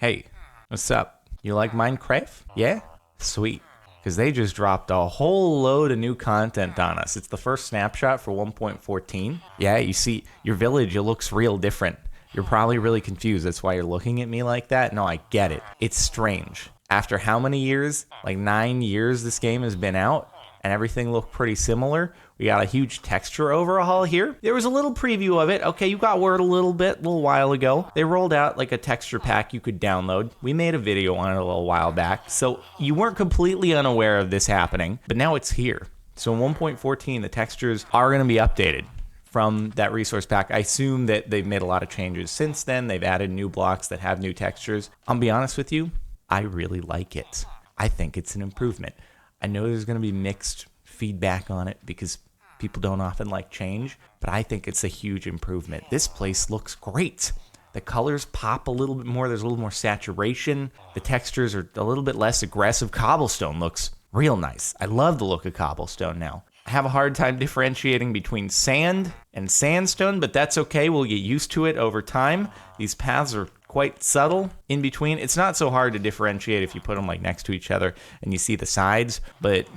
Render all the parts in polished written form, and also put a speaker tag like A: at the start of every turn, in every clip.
A: Hey, what's up? You like Minecraft? Yeah? Sweet. Because they just dropped a whole load of new content on us. It's the first snapshot for 1.14. Yeah, you see, your village, it looks real different. You're probably really confused. That's why you're looking at me like that. No, I get it. It's strange. After how many years? Like 9 years this game has been out, and everything looked pretty similar. We got a huge texture overhaul here. There was a little preview of it. Okay, you got word a little while ago. They rolled out like a texture pack you could download. We made a video on it a little while back. So you weren't completely unaware of this happening, but now it's here. So in 1.14, the textures are going to be updated from that resource pack. I assume that they've made a lot of changes since then. They've added new blocks that have new textures. I'll be honest with you, I really like it. I think it's an improvement. I know there's going to be mixed feedback on it because people don't often like change, but I think it's a huge improvement. This place looks great. The colors pop a little bit more. There's a little more saturation. The textures are a little bit less aggressive. Cobblestone looks real nice. I love the look of cobblestone now. I have a hard time differentiating between sand and sandstone, but that's okay. We'll get used to it over time. These paths are quite subtle in between. It's not so hard to differentiate if you put them like next to each other and you see the sides, but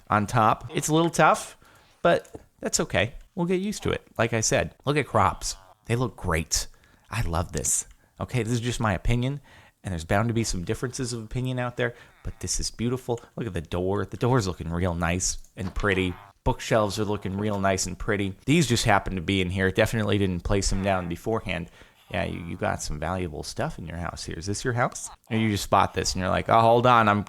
A: on top, it's a little tough, but that's okay. We'll get used to it. Like I said, look at crops. They look great. I love this. Okay, this is just my opinion, and there's bound to be some differences of opinion out there, but this is beautiful. Look at the door. The door's looking real nice and pretty. Bookshelves are looking real nice and pretty. These just happen to be in here. Definitely didn't place them down beforehand. Yeah, you got some valuable stuff in your house here. Is this your house? Or you just spot this and you're like, oh, hold on,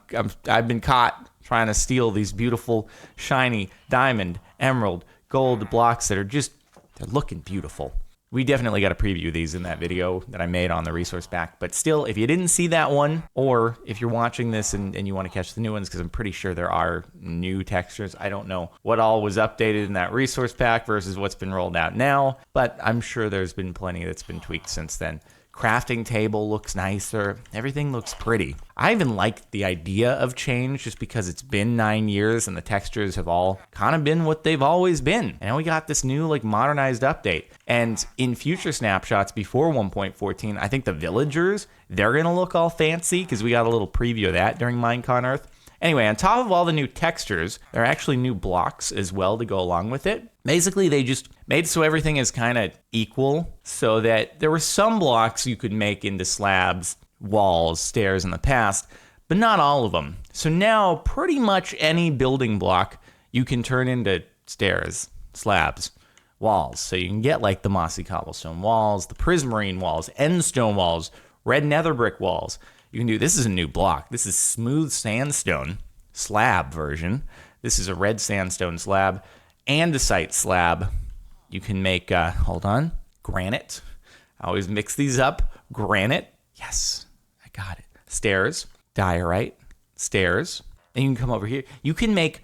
A: I've been caught trying to steal these beautiful, shiny diamond, emerald, gold blocks that are just, they're looking beautiful. We definitely got to preview these in that video that I made on the resource pack. But still, if you didn't see that one, or if you're watching this and you want to catch the new ones, because I'm pretty sure there are new textures. I don't know what all was updated in that resource pack versus what's been rolled out now, but I'm sure there's been plenty that's been tweaked since then. Crafting table looks nicer. Everything looks pretty. I even like the idea of change just because it's been 9 years and the textures have all kind of been what they've always been. And now we got this new like modernized update. And in future snapshots before 1.14, I think the villagers, they're going to look all fancy because we got a little preview of that during Minecon Earth. Anyway, on top of all the new textures, there are actually new blocks as well to go along with it. Basically, they just made so everything is kind of equal so that there were some blocks you could make into slabs, walls, stairs in the past, but not all of them. So now pretty much any building block you can turn into stairs, slabs, walls. So you can get like the mossy cobblestone walls, the prismarine walls, endstone walls, red nether brick walls. You can do, this is a new block. This is smooth sandstone slab version. This is a red sandstone slab, andesite slab. You can make, granite. I always mix these up. Granite. Yes, I got it. Stairs, diorite, stairs. And you can come over here. You can make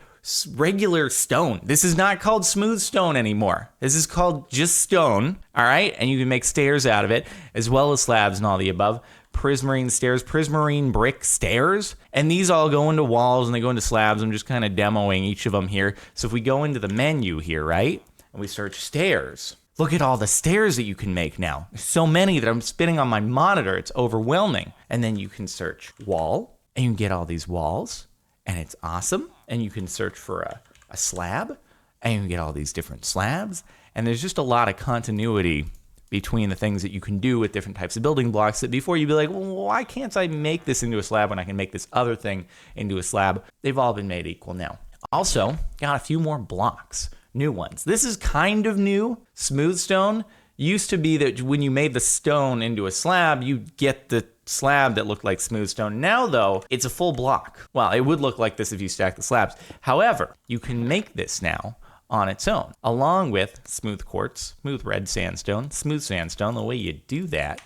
A: regular stone. This is not called smooth stone anymore. This is called just stone, all right? And you can make stairs out of it, as well as slabs and all the above. Prismarine stairs, prismarine brick stairs, and these all go into walls and they go into slabs. I'm just kind of demoing each of them here. So if we go into the menu here, right, and we search stairs, look at all the stairs that you can make now. There's so many that I'm spinning on my monitor. It's overwhelming. And then you can search wall, and you can get all these walls, and it's awesome. And you can search for a slab, and you can get all these different slabs. And there's just a lot of continuity between the things that you can do with different types of building blocks that before you'd be like, well, why can't I make this into a slab when I can make this other thing into a slab? They've all been made equal now. Also, got a few more blocks, new ones. This is kind of new. Smooth stone used to be that when you made the stone into a slab, you'd get the slab that looked like smooth stone. Now, though, it's a full block. Well, it would look like this if you stack the slabs. However, you can make this now on its own, along with smooth quartz, smooth red sandstone, smooth sandstone. The way you do that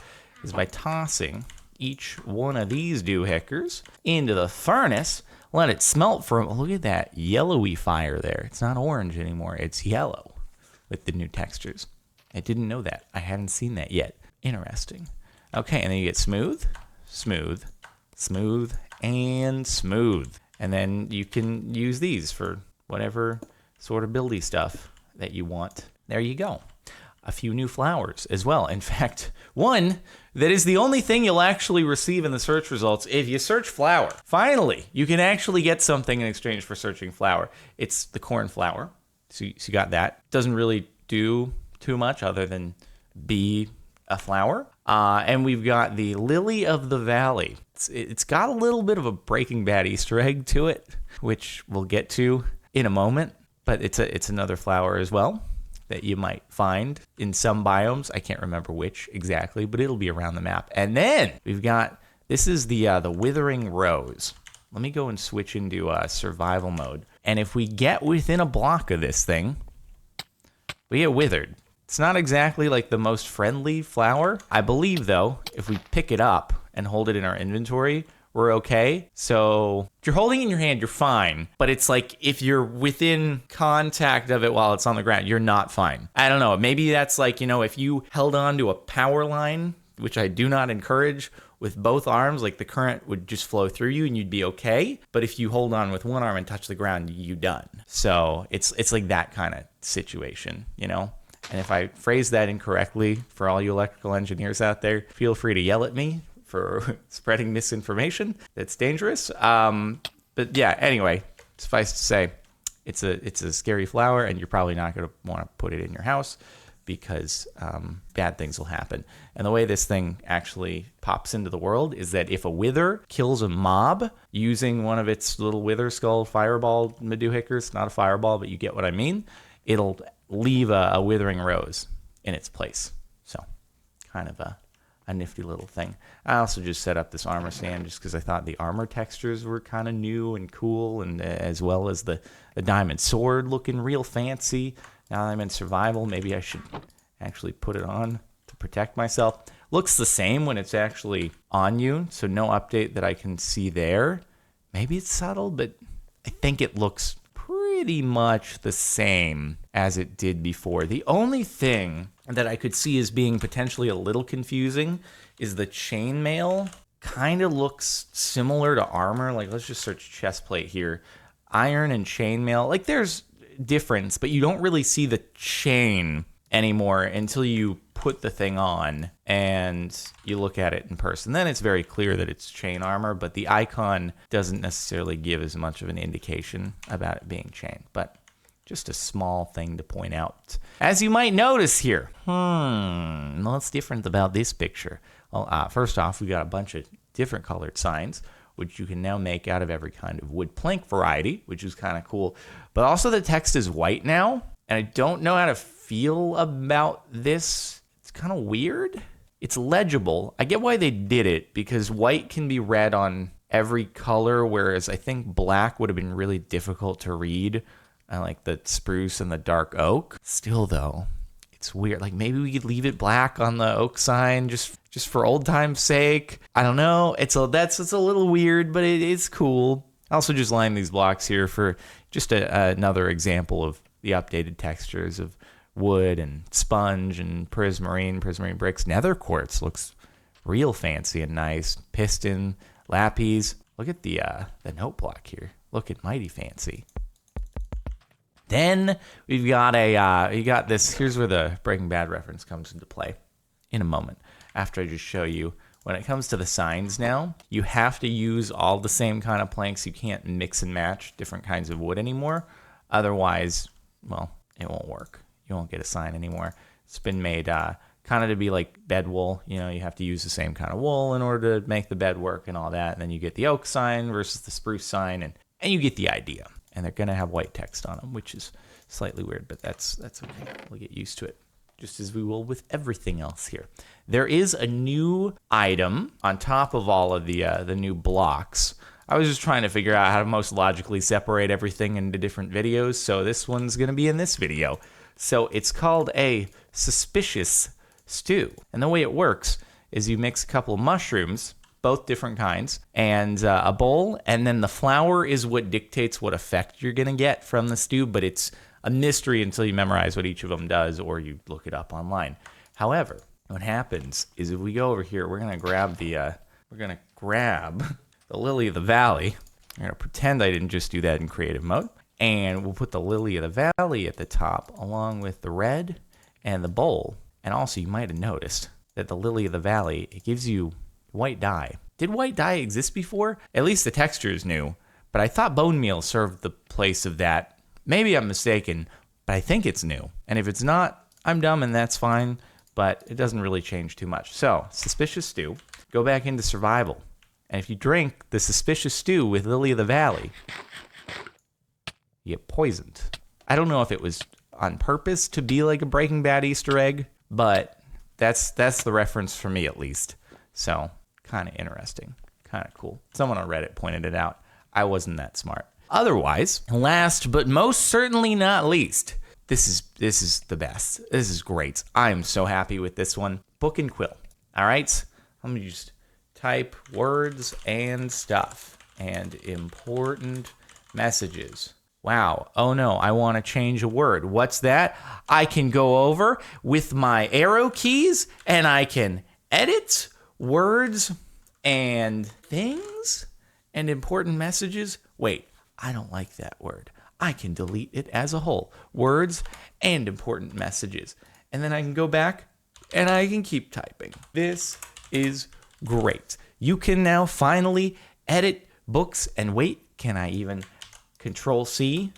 A: is by tossing each one of these doohickers into the furnace, let it smelt for, look at that yellowy fire there. It's not orange anymore, it's yellow with the new textures. I didn't know that. I hadn't seen that yet. Interesting. Okay, and then you get smooth, smooth, smooth, and smooth. And then you can use these for whatever sort of buildy stuff that you want. There you go. a few new flowers as well. In fact, one that is the only thing you'll actually receive in the search results if you search flower. Finally, you can actually get something in exchange for searching flower. It's the Cornflower. So you got that. Doesn't really do too much other than be a flower. And we've got the Lily of the Valley. It's got a little bit of a Breaking Bad Easter egg to it, which we'll get to in a moment. But it's another flower as well that you might find in some biomes. I can't remember which exactly, but it'll be around the map. And then we've got, this is the Withering Rose. Let me go and switch into survival mode. And if we get within a block of this thing, we get withered. It's not exactly like the most friendly flower. I believe, though, if we pick it up and hold it in our inventory, we're okay. So if you're holding it in your hand, you're fine. But it's like if you're within contact of it while it's on the ground, you're not fine. I don't know. Maybe that's like, if you held on to a power line, which I do not encourage, with both arms, like the current would just flow through you and you'd be okay. But if you hold on with one arm and touch the ground, you done. So it's like that kind of situation, And if I phrase that incorrectly, for all you electrical engineers out there, feel free to yell at me for spreading misinformation. That's dangerous. But yeah, anyway, suffice to say, it's a scary flower, and you're probably not going to want to put it in your house because bad things will happen. And the way this thing actually pops into the world is that if a wither kills a mob using one of its little wither skull fireball Meduhickers, not a fireball, but you get what I mean, it'll leave a withering rose in its place. So kind of a nifty little thing. I also just set up this armor stand just because I thought the armor textures were kind of new and cool, and as well as the diamond sword looking real fancy. Now that I'm in survival, maybe I should actually put it on to protect myself. Looks the same when it's actually on you, so no update that I can see there. Maybe it's subtle, but I think it looks pretty much the same as it did before. The only thing that I could see as being potentially a little confusing is the chainmail. Kind of looks similar to armor. Like, let's just search chestplate here. Iron and chainmail. Like, there's difference, but you don't really see the chain anymore until you put the thing on and you look at it in person. Then it's very clear that it's chain armor, but the icon doesn't necessarily give as much of an indication about it being chain. But just a small thing to point out. As you might notice here, what's different about this picture? Well, first off, we got a bunch of different colored signs, which you can now make out of every kind of wood plank variety, which is kind of cool. But also the text is white now, and I don't know how to feel about this. It's kind of weird. It's legible. I get why they did it, because white can be read on every color, whereas I think black would have been really difficult to read. I like the spruce and the dark oak. Still, though, it's weird. Like, maybe we could leave it black on the oak sign just for old time's sake. I don't know. It's a little weird, but it is cool. I also just lined these blocks here for just another example of the updated textures of wood and sponge and prismarine bricks. Nether quartz looks real fancy and nice. Piston, lapis. Look at the note block here. Looking mighty fancy. Then we've got you got this. Here's where the Breaking Bad reference comes into play in a moment. After I just show you, when it comes to the signs now, you have to use all the same kind of planks. You can't mix and match different kinds of wood anymore. Otherwise, well, it won't work. You won't get a sign anymore. It's been made kind of to be like bed wool. You have to use the same kind of wool in order to make the bed work and all that. And then you get the oak sign versus the spruce sign, and you get the idea. And they're going to have white text on them, which is slightly weird, but that's okay. We'll get used to it, just as we will with everything else here. There is a new item on top of all of the new blocks. I was just trying to figure out how to most logically separate everything into different videos, so this one's going to be in this video. So it's called a suspicious stew. And the way it works is you mix a couple of mushrooms, both different kinds, and a bowl, and then the flour is what dictates what effect you're going to get from the stew, but it's a mystery until you memorize what each of them does or you look it up online. However, what happens is if we go over here, we're going to grab the Lily of the Valley. I'm going to pretend I didn't just do that in creative mode, and we'll put the Lily of the Valley at the top along with the red And the bowl, and also you might have noticed that the Lily of the Valley, it gives you white dye. Did white dye exist before? At least the texture is new, but I thought bone meal served the place of that. Maybe I'm mistaken, but I think it's new. And if it's not, I'm dumb and that's fine, but it doesn't really change too much. So, Suspicious Stew, go back into survival. And if you drink the Suspicious Stew with Lily of the Valley, you get poisoned. I don't know if it was on purpose to be like a Breaking Bad Easter egg, but that's the reference for me at least. So, kind of interesting, kind of cool. Someone on Reddit pointed it out. I wasn't that smart. Otherwise, last but most certainly not least, this is the best. This is great. I'm so happy with this one. Book and Quill. All right, let me just type words and stuff and important messages. Wow. Oh no, I want to change a word. What's that? I can go over with my arrow keys and I can edit words and things and important messages. Wait, I don't like that word. I can delete it as a whole. Words and important messages. And then I can go back and I can keep typing. This is great. You can now finally edit books and wait, can I even Control C,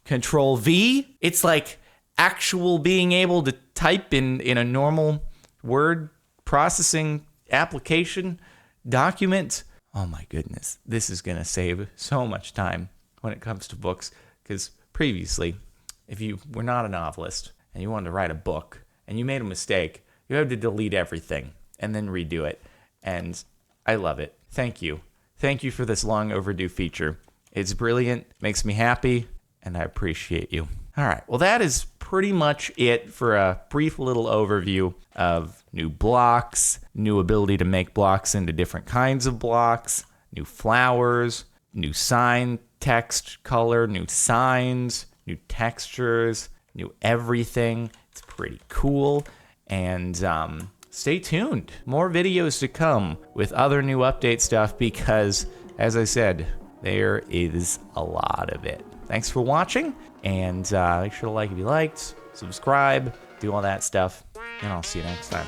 A: Control V? It's like actual being able to type in a normal word processing application document. Oh my goodness, this is gonna save so much time when it comes to books, because previously, if you were not a novelist and you wanted to write a book and you made a mistake, you had to delete everything and then redo it. And I love it. Thank you. Thank you for this long overdue feature. It's brilliant, makes me happy, and I appreciate you. All right, well, that is pretty much it for a brief little overview of new blocks, new ability to make blocks into different kinds of blocks, new flowers, new sign text color, new signs, new textures, new everything. It's pretty cool, and stay tuned. More videos to come with other new update stuff because, as I said, there is a lot of it. Thanks for watching, and make sure to like if you liked, subscribe, do all that stuff, and I'll see you next time.